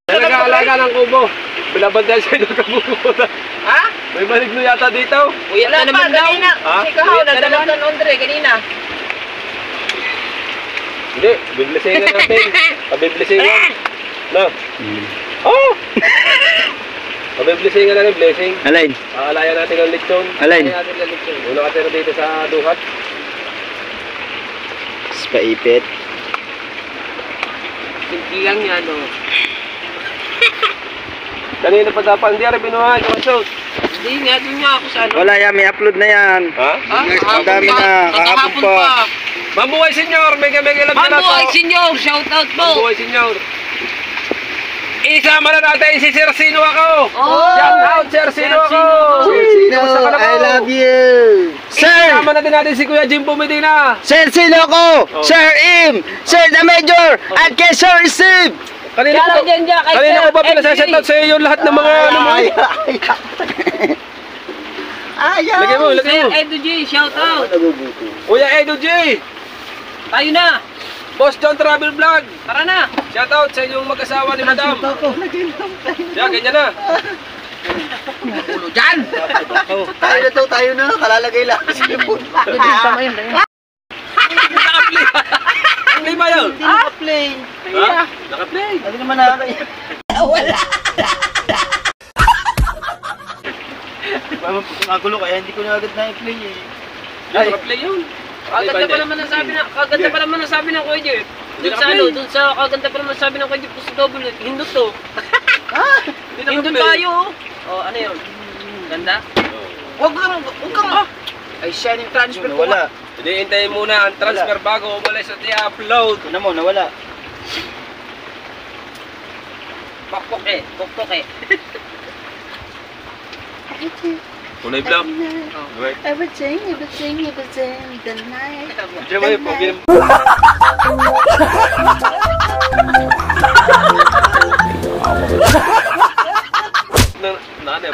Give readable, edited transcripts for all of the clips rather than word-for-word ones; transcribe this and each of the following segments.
Nag-aalaga ng kubo. Binabantayan siya ng kabubutan. Ha? May maligno yata dito. Uy, wala naman daw. Ha? Ikaw, nagdala ng Andre kanina. Hindi, biblisingan natin. Pabiblisingan. No? Oh! Pabiblisingan natin, blessing. Alain. Aalayan natin ang lechon. Alain. Kaya natin lalit yun. Una katira dito sa duhat. Paipit. Sintigang yan, no? Kanina pa dapat, hindi rin pinuha. Kamasot. Hindi nga, doon nga ako sa ano. Wala yan, may upload na yan. Ha? Ang dami na, kahapon pa. Mabuhay senyor, may alam na nato. Mabuhay senyor, shout out po. Mabuhay senyor. Isama na natin si Sir Sino ako. Oh! Shout out Sir Sino ako. Sino, I love you. Sir! Isama natin si Kuya Jimbo Medina. Sir Sino ko! Sir Im! Sir the Major! At kay Sir Steve! Kanina ko ba pinasaset out sa iyo lahat ng mga ano mo? Ayaw! Lagay mo. Sir Edo G, shout out. Kuya Edo J. Tayo na. Boss John Travel Vlog. Tara na. Shout out sa inyong mag-asawa ni Madam. Yan, ganyan na. Ulo dyan. Tayo na, kalalagay lang. Naka-play ba yun? Hindi naka-play. Ha? Naka-play. Hindi naman nakakaya. Wala. Magulo kaya hindi ko na agad na-play eh. Naka-play yun. Kaganda pa naman ang sabi ng Kuya Jeff. Doon sa kaganda pa naman sabi ng Kuya Jeff sa double, hindot to. Hindot tayo. Oh, ano yun? Ganda? Huwag kang. Ay, shining transfer ko. Wala. Hinihintayin muna ang transfer bago umalis at i-upload. Ito na mo, nawala. Pokpok eh. Kulay vlog. Everything the night. Diyan mo yun, pogi ng...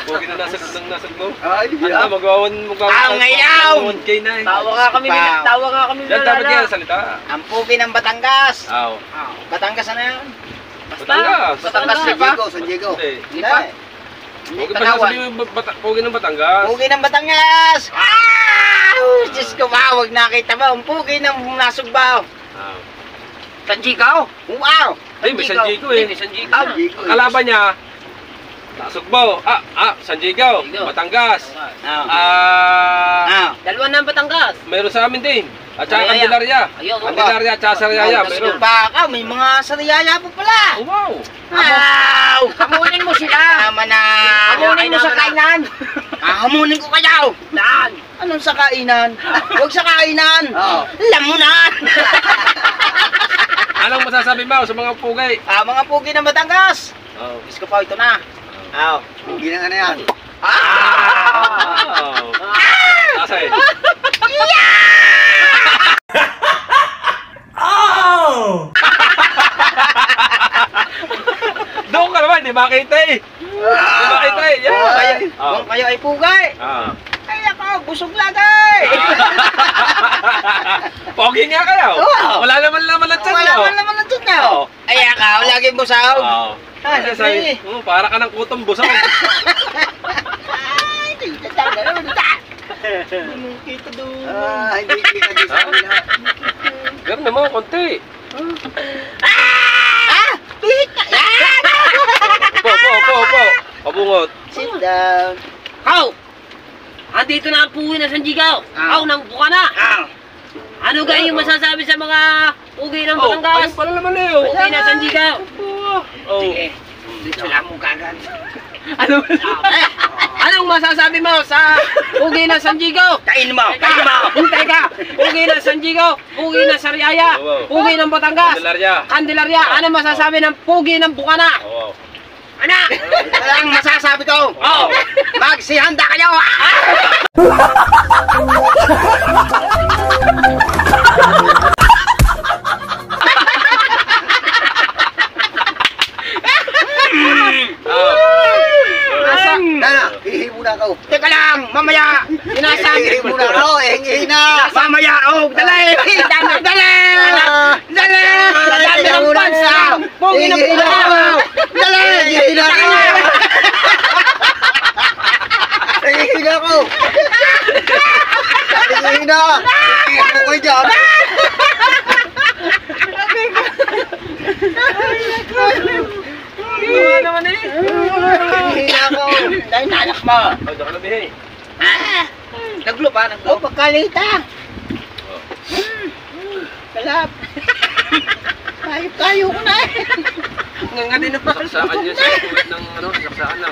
Pogi na nasag mo. Ano, magwawan ngayaw! 1K na eh. Tawa nga kami Yan, dapat yan ang salita. Ang pugi ng Batangas. Aw. Batangas na yan. Batangas. Batangas San Diego. Hindi. Hindi. Pogi pa sasabihin mo, pogi ng Batangas. Pugi ng Batangas! Diyos ko ba, huwag nakita ba? Ang pugi ng Nasugbaw. Sanjigaw? Wow! Ay, may Sanjigo eh. May Sanjigaw. Kalaban niya, Nasugbaw, Sanjigaw, Batangas. Dalawa na ang Batangas. Meron sa amin din. At saka Sariaya. Candelaria. Ayun, Candelaria at saka Sariaya. Meron. Baka, may mga sariyaya po pala. Oh, wow. Wow! Hamunin mo sila. Tama na. Hamunin mo sa kainan. Hamunin ko kayo. Daan. Anong sa kainan? Huwag sa kainan. Lamunan. Anong masasabi mo sa mga pugay? Mga pugi ng Batangas. Oh. Diyos ko pa, ito na. Pugi na nga na yan. Asay. Doon ka naman, di makita eh. Di makita eh. Yan. Kung kayo ay pugay, ay ako, busog lagay. Pogi nga kayo. Wala naman laman ang tiyan Wala nyo. man naman ang tiyan nyo. Ay ako, laging busaw. Sabi, para ka ng kutong busog. Ay, kita doon. Kita doon. Hindi kita doon sa kanila. Gano'n naman, konti. Pihit na yan. Opo. Pabungot. Sit down. How? Andito na ang puwi na Sanjigaw. How, nang buka na. Ano ga yung masasabi sa mga pugi ng Batangas? Ayun pala naman eh. Pugi na Sanjigaw. Sige, dito lang mo kagad. Anong masasabi mo sa pugi na Sanjigaw? Kain mo. Hintay ka. Pugi na Sanjigaw, pugi na Sariaya, pugi ng Batangas, Candelaria. Ano masasabi ng pugi ng Bukana? Ano? Ang masasabi ko. Magsihanda kayo. Hihi muna ako. Teka lang, mamaya. Sinasabi. Hihi muna ako. Hihi na. Mamaya, dali. Dali. Dali ng pansa. Pugi ng Bukana. Dali. Kanina! Hindi ako kayo dyan! Gawa naman eh. Hindi ako! Dahil nanak mo! Oh, doon ka na bihi. Naglo pa, naglo. Oh, pagkalita! Kalap! Tayo ko na eh! Nga din naman. Saksakan yun sa kulit ng ano, saksakan na.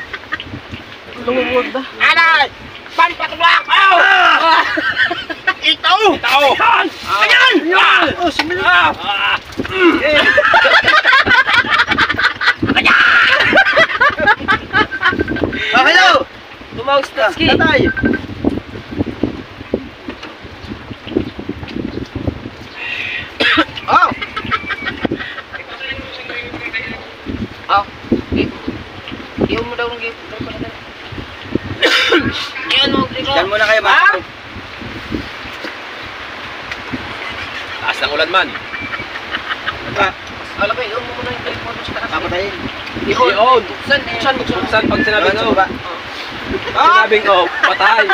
Lumuwag ba? Anan! Pampatulak! Ito! Tao! Ayan! Oh, sumila! Oh, hello! Tumawas na ski. Tatay! Oh! Oh. Iyon mo daw ng gift. Iyon mo, Rico. Diyan muna kayo, Ah? mga Taas ng ulan man. Alam ko, iyon mo muna yung telepono sa taas. Papatayin. Iyon. Buksan, buksan, buksan. Buksan pag sinabing Sa oh. baba. Sinabing oh, patay.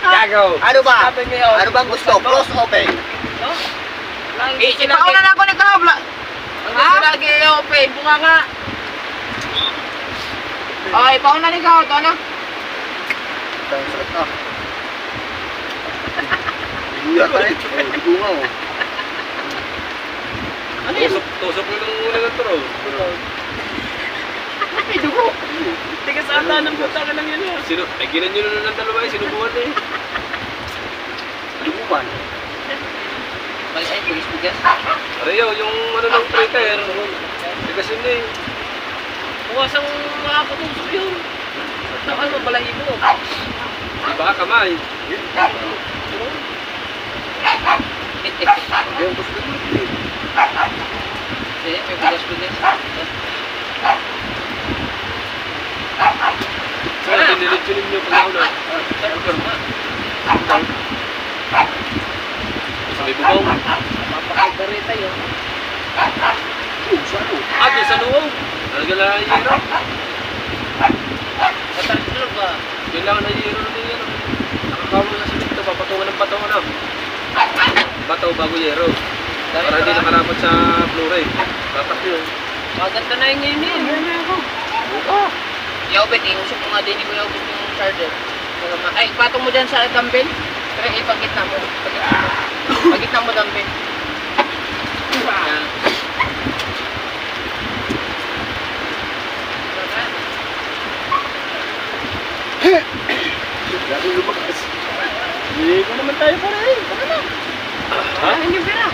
Gago. Ano ba? Sabi mo yun. Ano bang gusto? Close open? Ipauna na ako ng kabla. Ang gusto lagi i-open. Bunga nga. Ay, pauna ni ka. Ito na. Ito ang sakit ah. Buya pa eh. Bunga oh. Ano yun? Tusok mo ng ulan ng turo. May dugo. Tiga sa ata ng puta ka lang yun. Sino? Eh, ginan nyo na ng dalawa eh. Sinubuhan eh. Lumupan. Balik ay, pulis bigas. Areo, yung ano ng traitor. Tigas yun eh. Bukas ang makakatusok yun. Saka mo, balahibo. Di ba kamay? Yung gusto mo. Eh, may bugas bigas. So, dinilit-dinilit nyo pag nauna. Sa may bubaw. Mapakagdarita yun. Ah, doon sa luwaw. Talaga na hihiro. Katarito ba? Yun lang nahihiro na din yan. Nakakawa na sa dito. Papatungan ng bato na. Bato bago yero. Para hindi nakarapat sa fluoride. Tatak yun. Maganda na yung ngayon yun. Yan ako. Yaubit, iusok mo nga din ni Kuya Yaubit yung charger. Ay, patong mo dyan sa dumbbell. Pero ipagitna mo. Pagitna mo dumbbell. Yan. Grabe lumakas. Hindi ko naman tayo pa rin. Ha? Ano yung pera?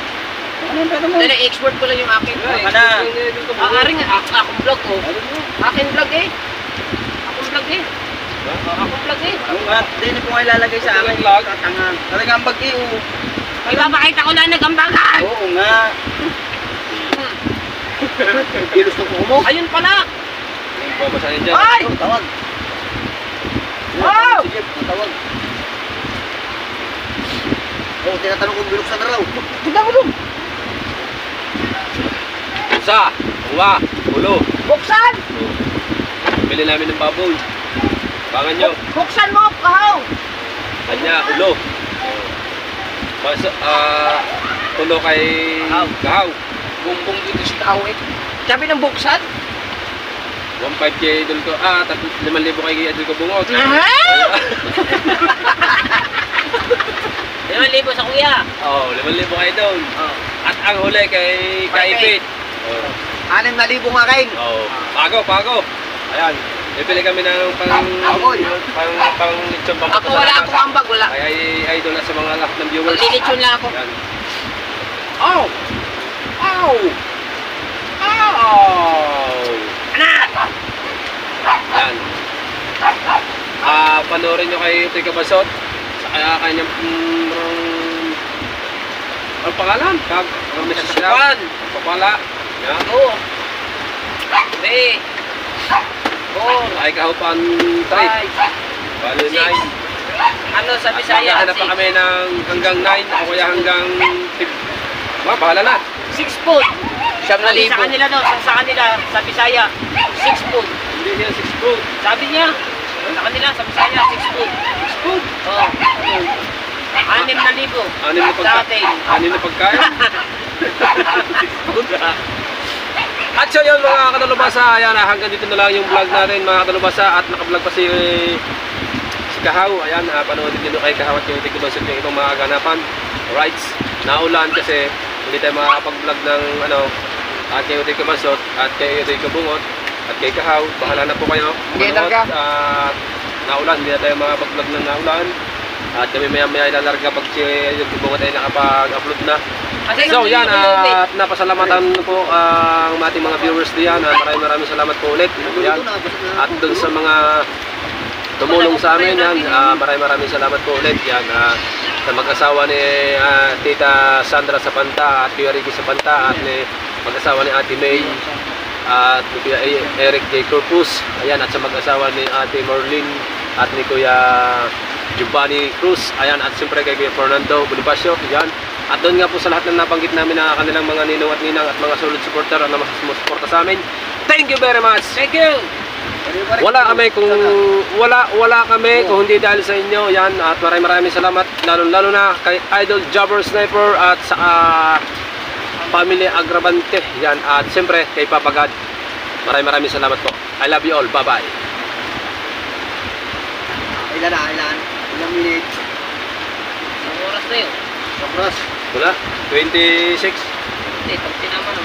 Ano yung pera mo? Dahil export ko lang yung akin. Baka na. Aaring akong vlog ko. Akin vlog eh. Akong vlog eh. Akong vlog eh. Ang nga, hindi ko nga ilalagay sa akin. Tanga. Talaga ang bag-iyo. Ipapakita ko na nagambagan. Oo nga. Kilos ng kuko mo. Ayun pala. Babasahin dyan. Ay! Oh, tawag. Wow! Sige, tawag. Oh, tinatanong kung binuksan na raw. Tignan mo dun. Isa, uwa, ulo. Buksan! Bili namin ng baboy. Pangan nyo. Buksan mo, kahaw! Kanya, ulo. Mas, ulo kay Kahaw. Bumbong dito si kahaw eh. Sabi ng buksan? 1.5 kay Idol ko. 5,000 kay Idol ko bungot. 5,000 sa kuya. Oo, 5,000 kay doon. Oh. At ang huli kay Kaipit. Oo. 6,000 nga kain. Oo. Pago. Ayan. Bibili kami ng Agoy. pang lechon pang Ako wala akong ambag, wala. Kay Idol na sa mga lahat ng viewers. Maglilitsyon lang ako. Ayan. Ow! Ow! Ow! Anak! Yan. Panoorin nyo kay Toy Cabasot sa kanyang ang pangalan? Mrs. Juan. Papala. Yan. Oo. 3. 4. Ay kahupan trip. 5. Bali 9. Ano sa Bisaya? Maghahanap pa kami ng hanggang 9 o kaya hanggang 10. Bahala na. 6 foot. Siyam na libo. Sa kanila daw, sa kanila, sa Bisaya, 6 foot. Hindi niya 6 foot. Sabi niya, sa kanila, sa Bisaya, 6 foot. 6 foot. Oo. 6,000. 6 na pagkain. At so yun mga katalubasa, ayan, hanggang dito na lang yung vlog natin mga katalubasa. At naka-vlog pa si Kahaw. Ayan, panoodin nyo kay Kahaw at yung tigubasot yung itong mga ganapan. Alright, naulan kasi hindi tayo makakapag-vlog ng at kay Utoy Kabasot at kay Utoy Kabungot at kay Kahaw. Bahala na po kayo. Manood at naulan, hindi na tayo makakapag-vlog ng naulan. At kami maya ilalarga pag si Utoy Kabungot ay nakapag-upload na. So yan, at napasalamatan po ang ating mga viewers diyan. Maraming salamat po ulit. Yan. At dun sa mga tumulong sa amin yan, maraming salamat po ulit yan. Sa mag-asawa ni Tita Sandra Sapanta at Kuya Ricky Sapanta at ni mag-asawa ni Ate May at ni Kuya Eric J. Corpus. Ayan, at sa mag-asawa ni Ate Marlene at ni Kuya Giovanni Cruz. Ayan, at siyempre kay Kuya Fernando Bonifacio. Ayan. At doon nga po sa lahat ng nabanggit namin na kanilang mga ninong at ninang at mga solid supporter na sumusuporta sa amin. Thank you very much. Thank you. Wala kami kung hindi dahil sa inyo. Yan, at maraming salamat lalo na kay Idol Jobber Sniper at sa Family Agravante. Yan, at siyempre kay Papa God. Maraming salamat po. I love you all. Bye-bye. Ilang minutes? Ang oras na yun. Kapras. Wala? 26? Hindi, pag sinama mo.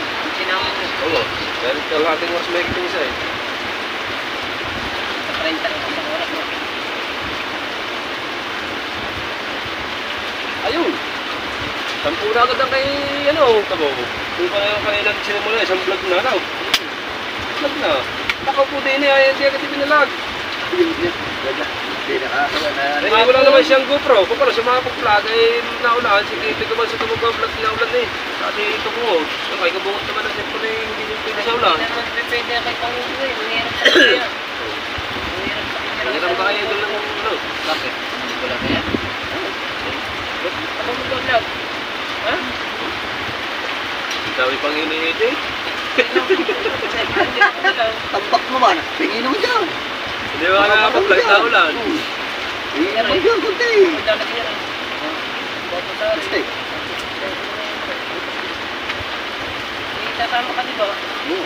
Oo. Dahil kalahating oras may kiting isa eh. Sa 30 na isang oras mo. Ayun! 10 na agad ang kay Tabo. Kung pa na kanina sinimula, isang vlog na daw. Vlog na. Nakaupo din eh, hindi agad ibinalag. Wala naman siyang GoPro. Kung pala siya makapag-vlog ay naulaan. Sige, hindi ko ba sa tumag-vlog naulan eh. Kasi ito bungot. So, kay kabungot naman ang cellphone eh, hindi din pwede sa ulan. Hindi naman pwede kay Pangulo eh. Mahirap sa kanya. Mahirap ba kayo doon lang Bakit? Hindi ko lang kaya? Ako mo doon lang. Ha? Dami pang iniit eh. Tambak mo ba na? Tingin mo dyan. Hindi ba kaya kapag-vlog naulan? Tingin mo dyan, kunti. Basta eh. Itatama ka di ba? Oo.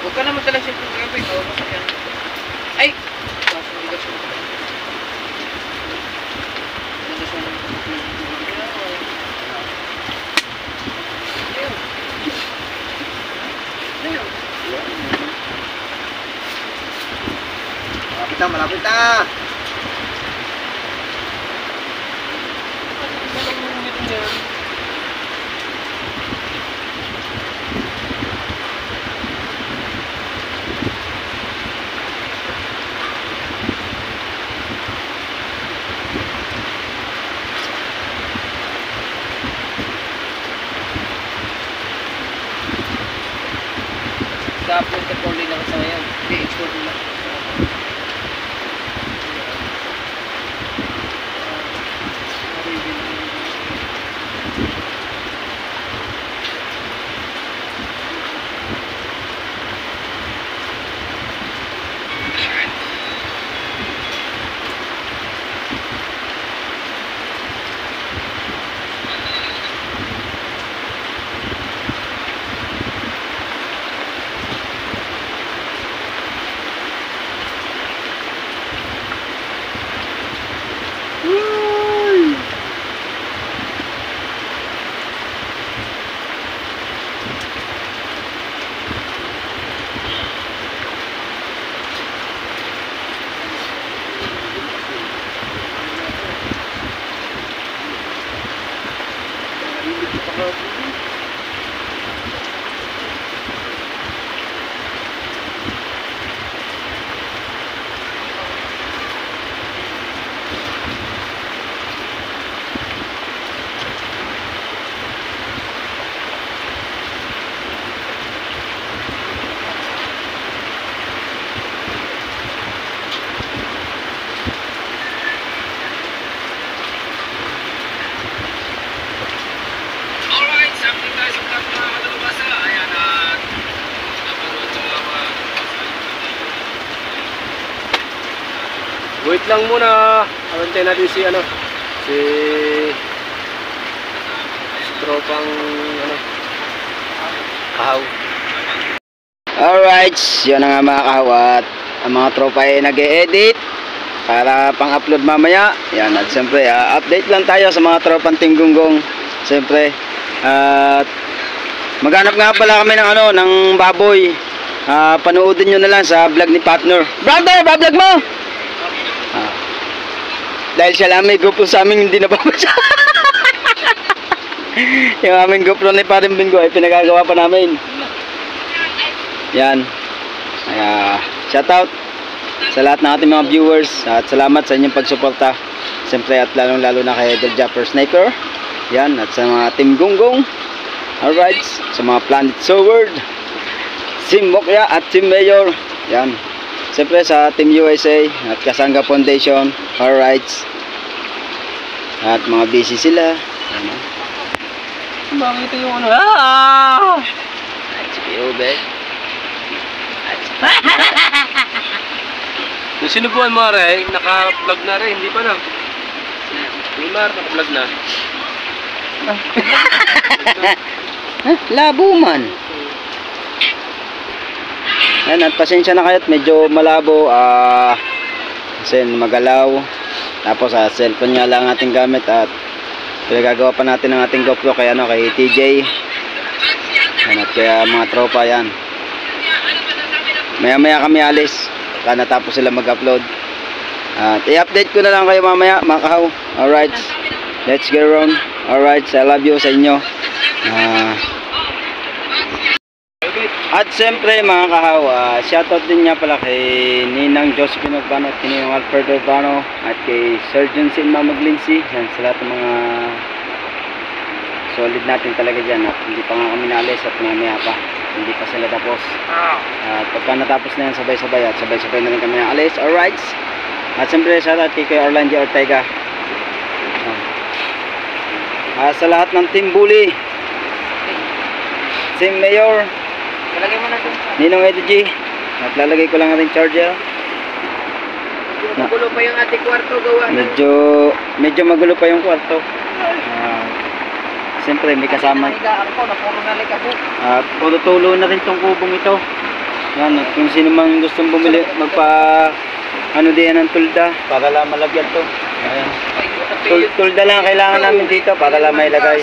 Huwag ka naman talaga siya gabi. Ay! Malapit na. Ka-upload ka po lang sa ngayon. Hindi, export lang. Wait lang muna. Antayin natin si ano. Si tropang ano. Kahaw. Alright, yun na nga mga kahawat. Ang mga tropa ay nag-e-edit para pang-upload mamaya. Yan, at siyempre, update lang tayo sa mga tropang Team Gonggong. Siyempre, at maghanap nga pala kami ng ano, ng baboy. Panoodin nyo na lang sa vlog ni partner. Brother, bablog mo! Dahil siya lang may GoPro sa amin, hindi nababasa. Yung aming GoPro ni Paring Bingo ay pinagagawa pa namin. Yan. Shoutout sa lahat ng ating mga viewers at salamat sa inyong pagsuporta. Siyempre at lalong lalo na kay Idol Japper Sniper. Yan, at sa mga Team Gonggong. Alright, sa mga Planet Sword, Team Mokya at Team Mayor. Yan. Siyempre sa Team USA at Kasanga Foundation. Alright. At mga busy sila. Bakit yung ano? Yung sinubuan mo rin, naka-vlog na rin, hindi pa na. Neymar, naka-vlog na. Labo man. Yan, at pasensya na kayo at medyo malabo. Kasi magalaw. Tapos cellphone nga lang ating gamit at pinagagawa pa natin ng ating GoPro kay ano, kay TJ. Yan, at kaya mga tropa yan. Maya-maya kami alis. Baka natapos sila mag-upload. At i-update ko na lang kayo mamaya, mga kahaw. Alright. Let's get around. Alright. I love you sa inyo. At siyempre mga kahaw, shoutout din niya pala kay Ninang Josephine Urbano at Ninang Alfredo Urbano at kay Surgeon Sin Mamaglinsi. Yan sa lahat ng mga solid natin talaga dyan. At hindi pa nga kami naalis at mamaya pa. Hindi pa sila tapos. At pagka natapos na yan, sabay-sabay at sabay-sabay na rin kami naalis. Alright. At siyempre shoutout kay Orlando Ortega. Sa lahat ng Team Bully, Team Mayor, Talagay mo na dun. Ninong Edu G. At lalagay ko lang natin charger. Magulo pa yung ating kwarto gawa. Medyo magulo pa yung kwarto. Siyempre may kasama. Higaan ko na puro nalikabok. At tutulo na rin tong kubong ito. Yan, at kung sino mang gustong bumili, ano din ng tulda para lang malagyan to. Ayan. Tulda lang kailangan namin dito para lang may lagay.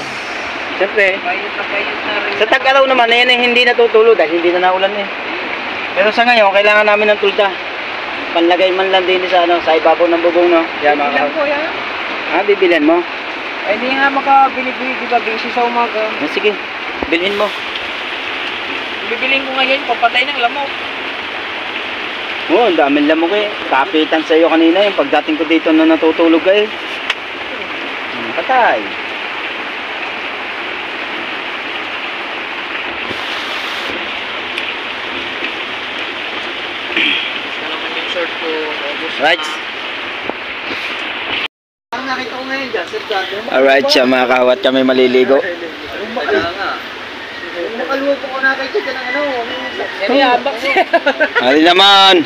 Siyempre, sa tag-araw naman, yan ay hindi natutulo dahil hindi na naulan eh. Pero sa ngayon, kailangan namin ng tulda. Panlagay man lang din sa, ano, sa ibabaw ng bubong, no? Yan, mga Bibilan ko yan. Bibilhan mo? Ay, hindi nga makabili-bili, di ba? Busy sa umaga. Sige, bilhin mo. Bibiling ko ngayon, papatay ng lamok. Oo, ang daming lamok eh. Kapitan sa iyo kanina yung pagdating ko dito na natutulog ka eh. Patay. Right. Ang nakita ko ngayon dyan, Sir Garden. Alright, siya mga kahawat kami maliligo. Makaluwa po ko nakita dyan ng ano. Yan yan, boxer. Hali naman.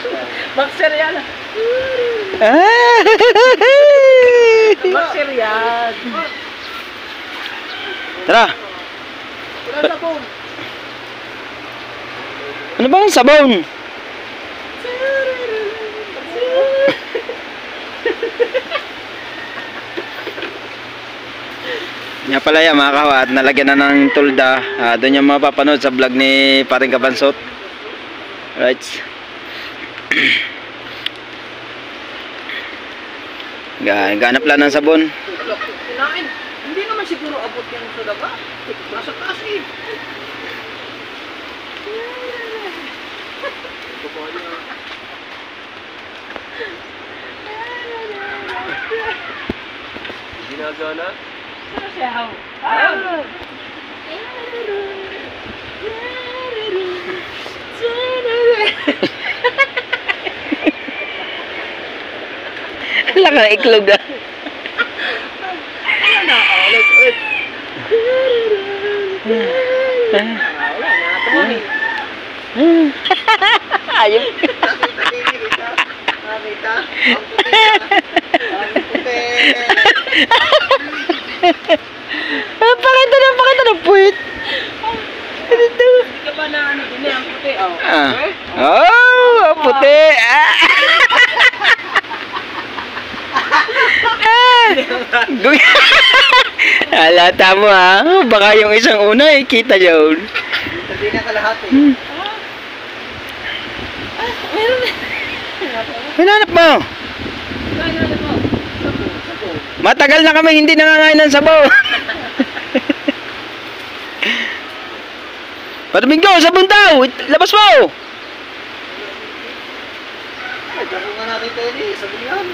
Boxer yan. Boxer yan. Tara. Wala sabon. Ano ba ang sabon? Nga pala yan mga kahawat, nalagyan na ng tulda. Doon yung mapapanood sa vlog ni Paring Kabansot. Right. Ganap lang ng sabon. Kinain. Hindi naman siguro abot yan sa daba. Nasa taas eh. Ginagana? Laka iklog ah. Ayun. Nakita? Ang puti. Ang puti. Pakita ng puwit. Ito. Hindi ka ba na ano din ang puti? Oh. Oh, ang puti. Halata mo ha. Baka yung isang una kita yun. Hindi na kalahati. Hinanap mo. Matagal na kami hindi nangangain ng sabaw. Domingo, sabon daw. Labas mo. Ay, daro nga natin tayo eh. Sabi yan.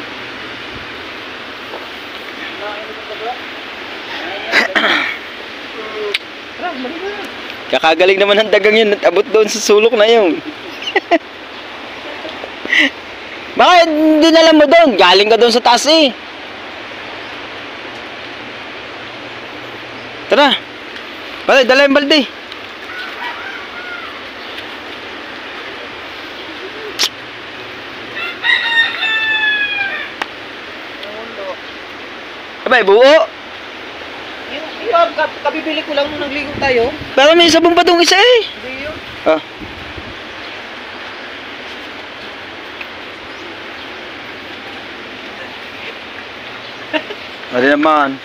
Kakagaling naman ng dagang yun at abot doon sa sulok na yun. Bakit hindi na mo doon? Galing ka doon sa taas eh. Tara. Bale, dala yung balde. Abay, buo. Yung kabibili ko lang nung nagligo tayo. Pero may sabon pa doon isa eh. Hindi yun. Ah. Ano naman?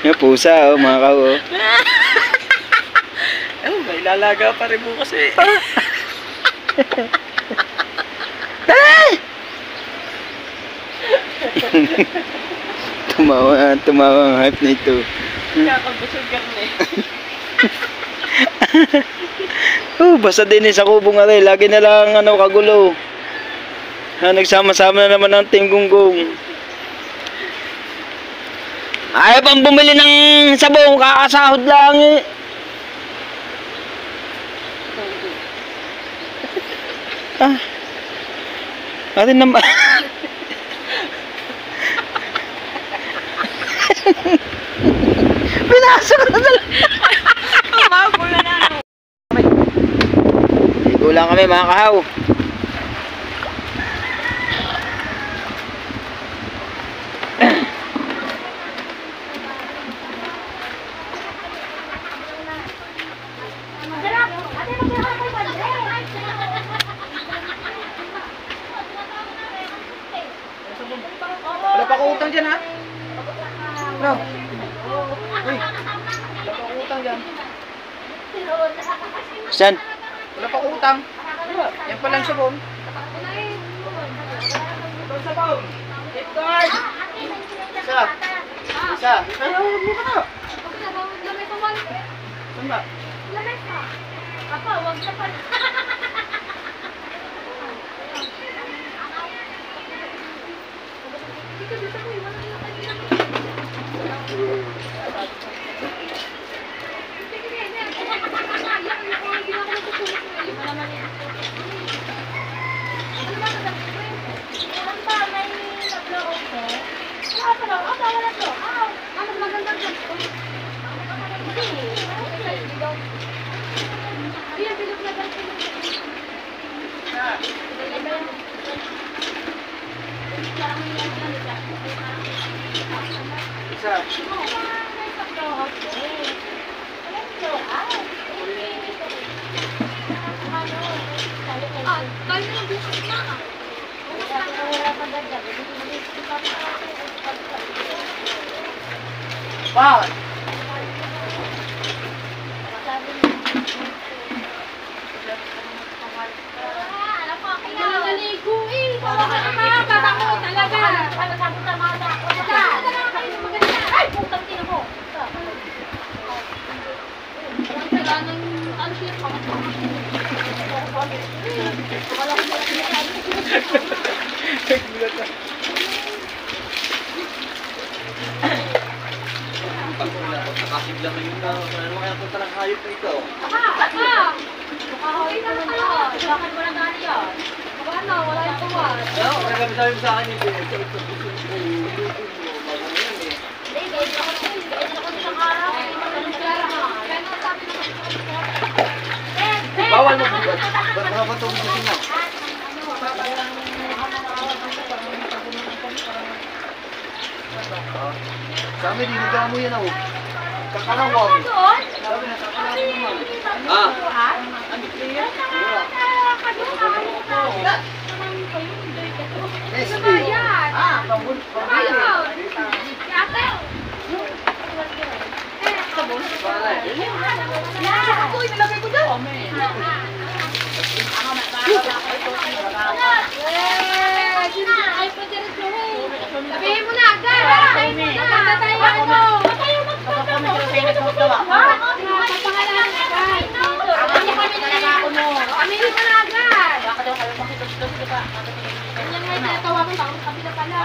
Yung pusa, oh, mga kao. Oh. May lalaga pa rin bukas eh. Tumawa ang hype nito. Kakabusog ka rin eh. Oh, basta din sa kubong aray, lagi na lang ano kagulo. Nagsama-sama na naman ng Team Gunggong. Ayaw pang bumili ng sabong, kakasahod lang eh. Atin naman. Pinasok na talaga. Mabula na. Ligo lang kami mga kahaw. Wala pa ko utang dyan ha? No. Uy. Wala pa ko utang dyan. Saan? Wala pa ko utang. Yan pa lang sabon. Ito sabon. Safeguard. Isa. Isa. Ay, huwag ka na. Saan ba? Papa, wag na pa. Isa. Bakit? Nalaligo eh. Baba ko talaga. Ay, putang ina mo. Wala nang ano siya pa. Wala ko Nakasigla kayo na. Ano kaya ito talang hayop na ito? Mukha! Mukha na tayo. Bakit mo na dali yan? Mukha na, wala yung tuwas. Ano? Nagsabi sa akin ito. Ito. Hindi, ako sa araw. Ano sabi mo? Nakapatong sa sinag. Sa amin, dinagawa mo yan ako. Kakalawag. Sabi na, kakalawag naman. Sabihin mo na agad! Magtatayo mo! Papangalanan agad! Aminin mo na agad! Ganyan nga yung tinatawagan, baka kabila pala.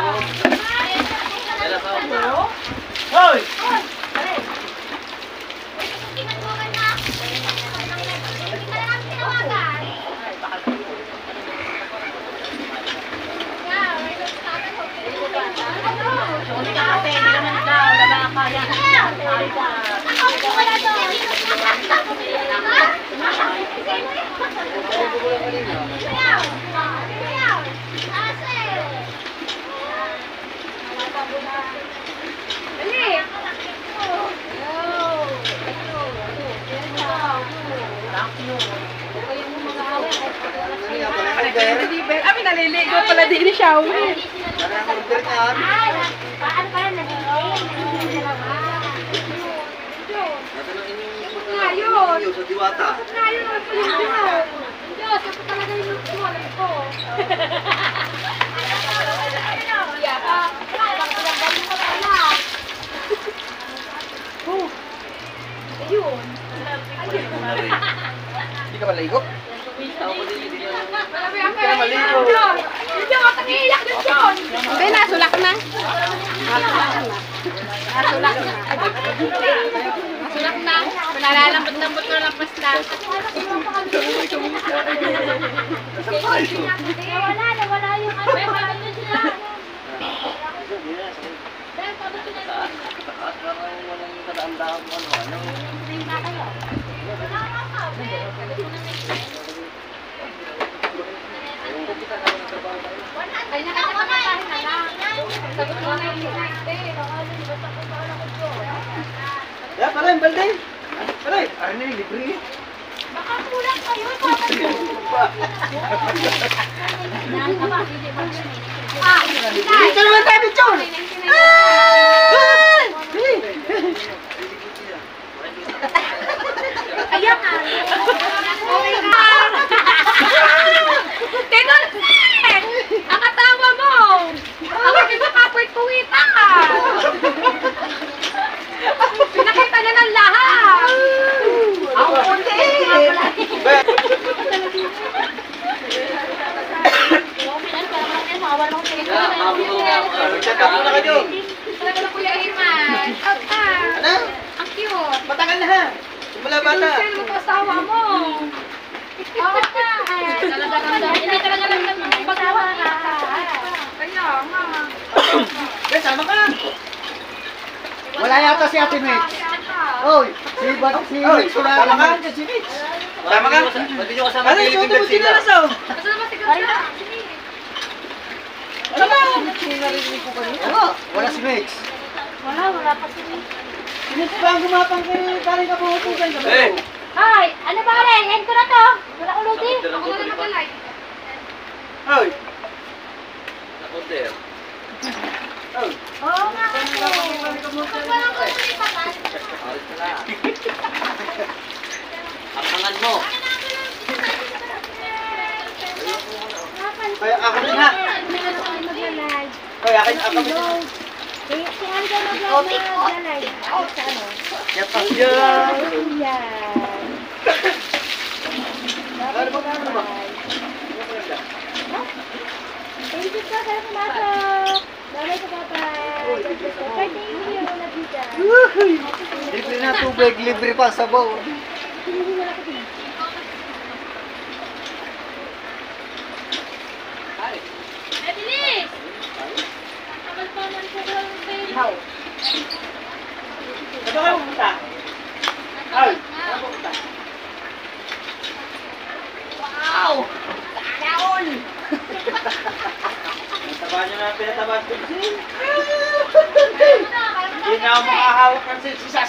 Hoy! Kami naliligo pala din siya. Paano pala nagiging Sa diwata. Diyos, ako talaga yung sumalay ko. Ayun. Hindi ka maligo? Hindi ka maligo. Hindi ako tangiyak din yun. Hindi, nasulak na. Sulak na. Nalalambot-lambot ko lang basta. Nawala yung ano. Nawala yung sila. Dahil sabi ko na kanya ka napapatahin na lang. Sagot mo na yung Ya, paray, balde. Paray. Ano yung libre? baka kulang kayo. Dito naman tayo, Bichon! Ayak! Tinulsin! Ang katawa mo! Ako dito kapoy kuwita! Pinakita niya ng lahat! Ako puti! Check up muna kayo. Talaga na Kuya Iman. Ano? Ang cute. Matagal na ha. Simula bata. Tinulsin mo to asawa mo. Oo nga. Talaga ramdam. Hindi talaga ramdam ng paggawa ka. Kaya nga. Eh, sama ka. Wala yata si Ate Mitch. Oy, si Mitch. Sama ka? Si Mitch. Sama ka? Pwede nyo kasama Ano yung suot mo sinalas oh? Basta naman si Ganda. Ano ba? Narinig ko kanina. Oo, wala si Mitch. Wala pa si Mitch ba ang gumapang kay paring kabuhutugan? Eh! Hi! Ano ba rin? End ko na to. Wala ko lodi. Ako na nag-live. Oy. Nakunter. Oy. Oo nga kasi. Kapag walang ko nalipasan. Akangan mo. Kaya ako din ha. Mag-live. Kaya ako din. Si Alga mag-live. Sa ano? Yatas yan. Yan. Ano ba ano ba? Thank you po sa pumasok. Bye-bye sa babay. Thank you. Nabisa. Libre na tubig, libre pa sabaw. Bilis! Tagal pa man po lang sa Ihaw. Ano kayo pumunta? Ay, ano pumunta? Wow!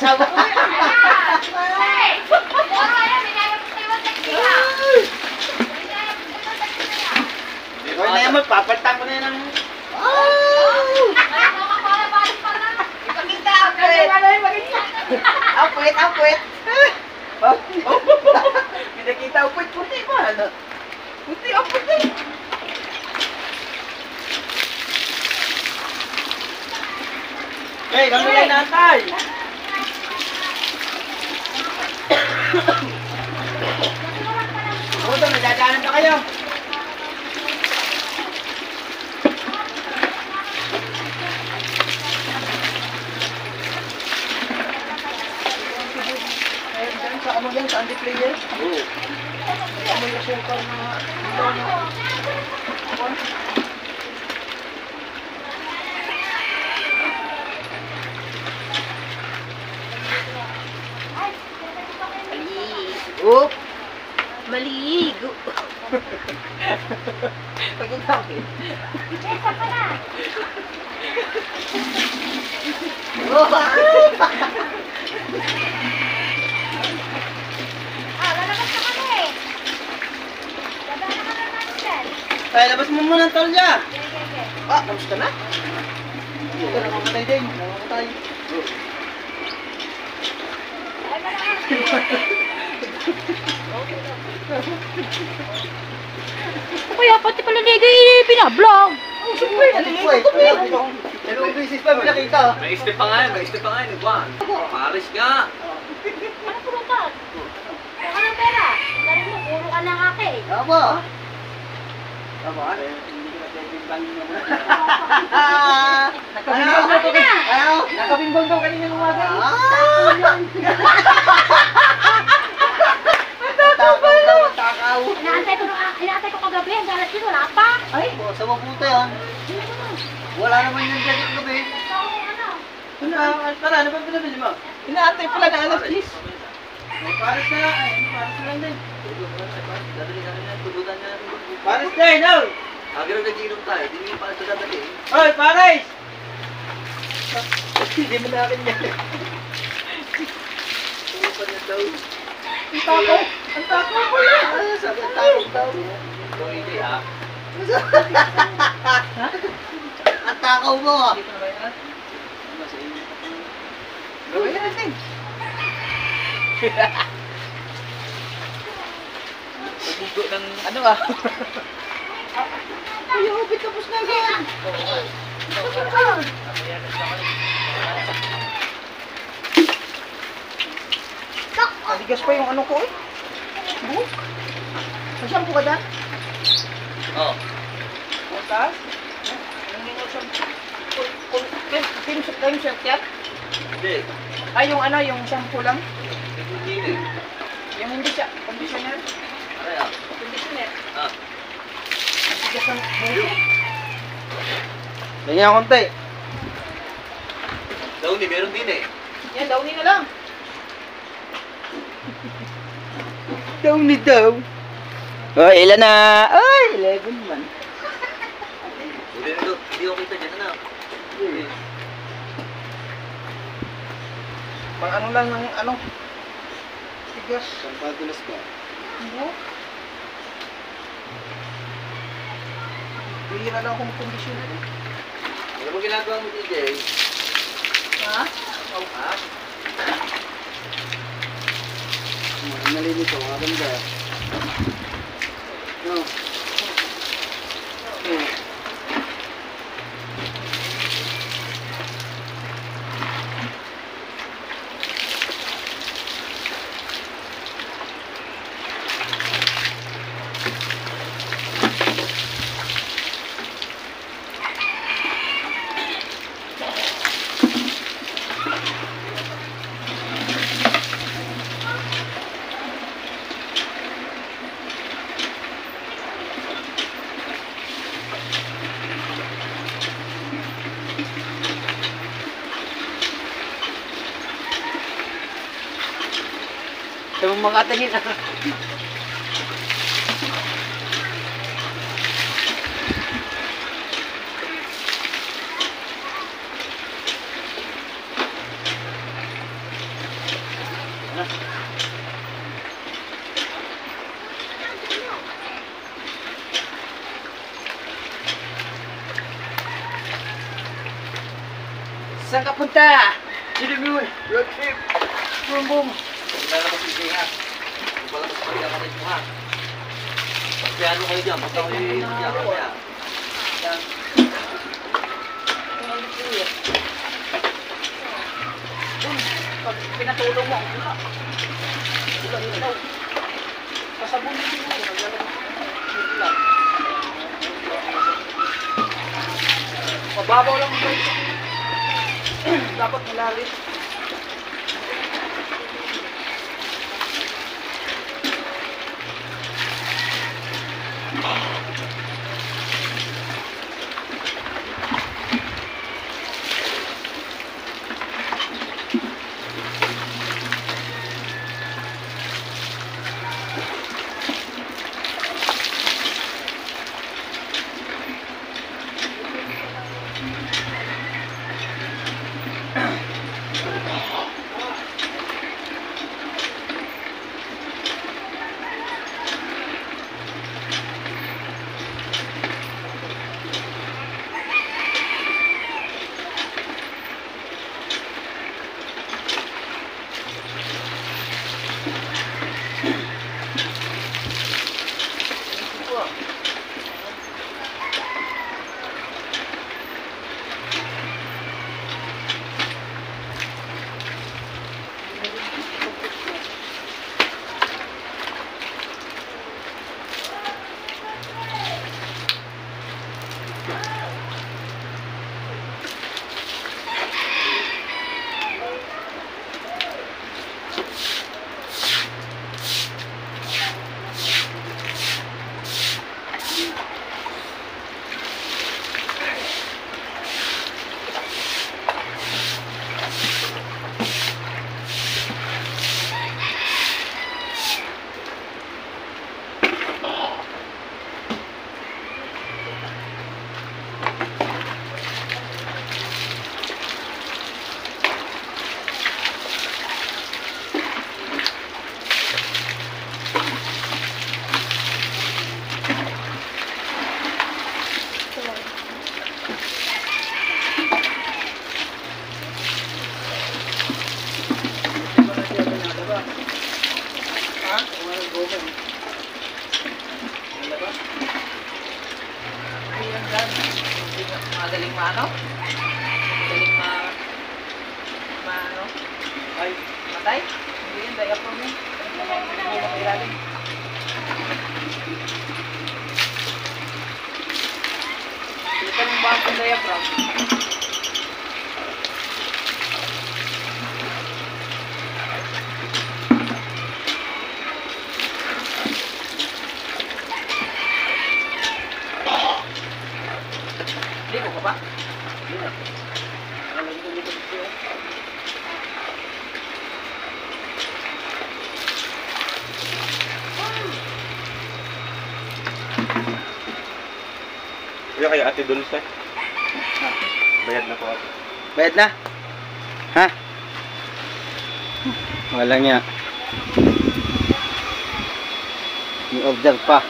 asawa ko. Hoy na yan, magpapaltan ko na yan ng... Apwit. Pinakita ang puti ba? Puti. Hey, kami yan natay. Puto, nadadaanan na kayo. Sa ano yan, sa anti-player? Oo. May asukal na... Oop! Maligo! Pagod bakit? Ay, labas mo muna ang tolya. Tapos ka na? Hindi ka nakamatay din. Nakamatay. Kaya pati pala liga binablog. Siyempre, dalawang beses pa pinakita. May step pa nga yun. Juan. Paris ka. Ano pulutan? Ano ng pera? Dali mo, puro ka ng akin. Tama. Tama? Hindi ko na-bimbang yun. Nakabimbang daw kanina umaga. Takaw. Inaantay ko kagabi, ang galas yun, wala pa. Ay, sa mabuti yan. Wala naman yung galit gabi. Ano ba pinabili mo? Inaantay pala na alas 10. May pares na. Ay, pares na lang din. Pares na yun, no? Agad na ginom tayo. Hindi mo pa ito dadali. Hoy, pares! Hindi mo na akin yan. Ano pa niya daw? Ang takaw. Ang takaw pala. Sabi ang takaw daw. Ito hindi ha. Ang takaw mo ah. Gawin natin. Pagbugo ng... Ano ah? Ay, hubit tapos na yan. Aligas pa yung ano ko eh. Buhok. Masyampo ka dyan? Oh. Butas? Time shirt yan? Hindi. Ay, yung ano, yung shampoo lang? Hindi eh. Yung hindi siya, conditioner? Aray ah. Conditioner. Ah. Aligas ng buhok. Ganyan konti. Daw ni meron din eh. Yan, downy na lang. Downy daw. Oh, ilan na? Ay, 11 man. Hindi na daw. Hindi ako kita dyan. Ano? Pang ano lang ng ano? Tigas. Pampadulas ka. Ano? Bihira lang akong conditioner. Ano mo ginagawa mo, DJ? Ha? Oh, ha? Nalinis ako, maganda. No. Sabi mo makatingin ah. Saan ka punta? Sinimul, road trip. Boom, boom. Lalabas yung siya. Palabas pa rin natin mo ha. Pagkayano kayo dyan, basta kayo yung dyan. Kaya. Pag pinatulong mo, wala. Wala daw. Pasabunin mo. Wala. Mababaw lang ba ito? Dapat malalim. Magaling maano? Magaling maano? Ay, matay? Hindi yun, diaphragm mo. Hindi mo ilalim. Ito yung bakong diaphragm. Hindi ko pa. Hindi na. Alam ko dito siya. Kaya kay Ate Dulce. Bayad na po ako. Bayad na? Ha? Wala nga. May order pa.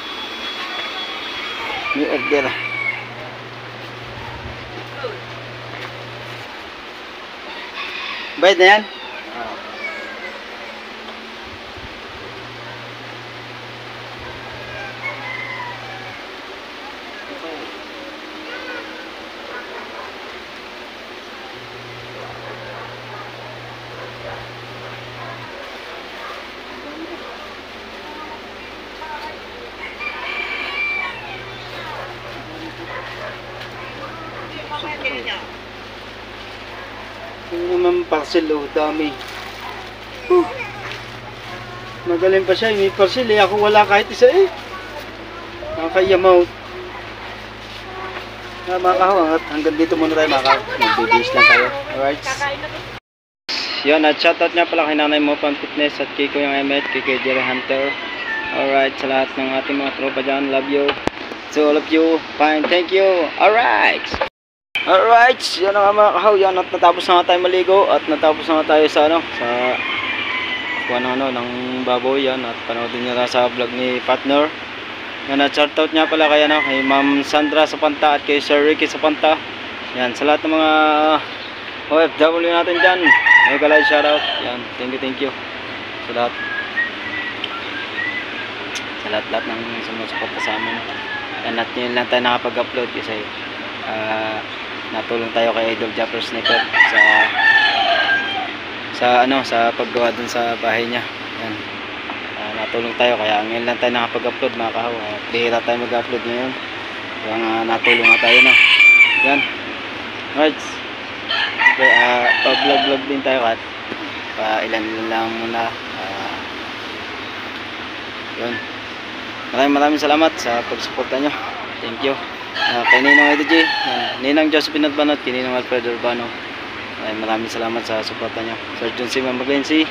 May order. Bayad na yan? Yung naman parcel, oh, dami. Magaling pa siya, may parcel eh. Ako wala kahit isa eh. Nakakayamaw. Mga kahawang, at hanggang dito muna tayo mga kahawang. Magbibis lang tayo. Alright. Yun, at shoutout nga pala kay Nanay Mo Pang Fitness at Kiko yung Emmet, kay Jerry Hunter. Alright, sa lahat ng ating mga tropa dyan, love you. To all of you, fine, thank you. Alright. Alright, yan na nga mga kahaw, yan at natapos na nga tayo maligo at natapos na nga tayo sa ano, sa magkuha ng ng baboy yan, at panoodin nyo na sa vlog ni partner. Yan, at shoutout nga pala kay kay Ma'am Sandra Sapanta at kay Sir Ricky Sapanta. Yan, sa lahat ng mga OFW natin dyan, mega live shoutout. Yan, thank you sa lahat. Sa lahat ng sumusuporta sa amin. Yan, at yun lang tayo nakapag-upload kasi natulong tayo kay Idol Japper Sniper sa paggawa dun sa bahay niya. Yan. Natulong tayo kaya ngayon lang tayo nakapag-upload mga kahaw. Bihira tayo mag-upload ngayon. Kaya natulong nga tayo na. Yan. Alright. Okay, pa-vlog din tayo kat. Ilan lang muna. Yun. Maraming salamat sa pagsuporta nyo. Thank you. Kay Ninong EDG, Ninang Josephine Banot, kay Ninong Alfredo Urbano. Maraming salamat sa suporta nyo. Sir John C. Maglensi,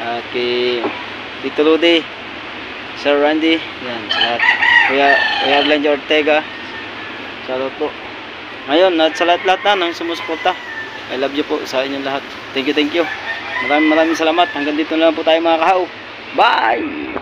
at kay Dito Rudy, Sir Randy, yan, sa lahat. Kuya Glenn Ortega, shoutout po. Ngayon, at sa lahat na ng sumusuporta, I love you po sa inyong lahat. Thank you. Maraming salamat. Hanggang dito na lang po tayo mga kahaw. Bye!